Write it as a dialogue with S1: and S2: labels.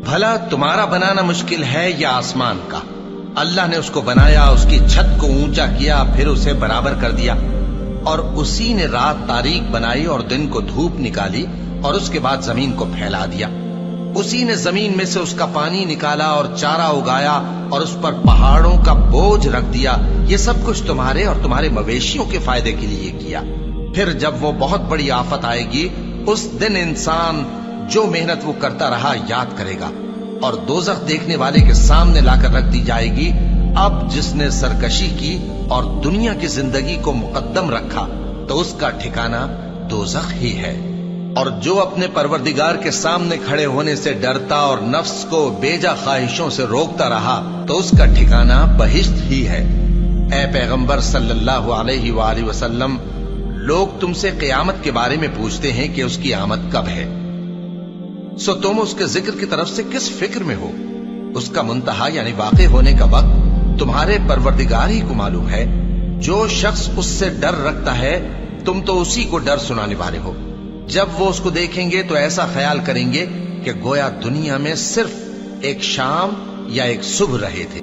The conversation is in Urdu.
S1: بھلا تمہارا بنانا مشکل ہے یا آسمان کا؟ اللہ نے اس کو بنایا، اس کی چھت کو اونچا کیا، پھر اسے برابر کر دیا، اور اسی نے رات تاریک بنائی اور دن کو دھوپ نکالی، اور اس کے بعد زمین کو پھیلا دیا۔ اسی نے زمین میں سے اس کا پانی نکالا اور چارہ اگایا اور اس پر پہاڑوں کا بوجھ رکھ دیا۔ یہ سب کچھ تمہارے اور تمہارے مویشیوں کے فائدے کے لیے کیا۔ پھر جب وہ بہت بڑی آفت آئے گی، اس دن انسان جو محنت وہ کرتا رہا یاد کرے گا، اور دوزخ دیکھنے والے کے سامنے لا کر رکھ دی جائے گی۔ اب جس نے سرکشی کی اور دنیا کی زندگی کو مقدم رکھا تو اس کا ٹھکانہ دوزخ ہی ہے۔ اور جو اپنے پروردگار کے سامنے کھڑے ہونے سے ڈرتا اور نفس کو بیجا خواہشوں سے روکتا رہا تو اس کا ٹھکانہ بہشت ہی ہے۔ اے پیغمبر صلی اللہ علیہ وآلہ وسلم، لوگ تم سے قیامت کے بارے میں پوچھتے ہیں کہ اس کی آمد کب ہے، سو تم اس کے ذکر کی طرف سے کس فکر میں ہو؟ اس کا منتہا یعنی واقع ہونے کا وقت تمہارے پروردگار ہی کو معلوم ہے۔ جو شخص اس سے ڈر رکھتا ہے تم تو اسی کو ڈر سنانے والے ہو۔ جب وہ اس کو دیکھیں گے تو ایسا خیال کریں گے کہ گویا دنیا میں صرف ایک شام یا ایک صبح رہے تھے۔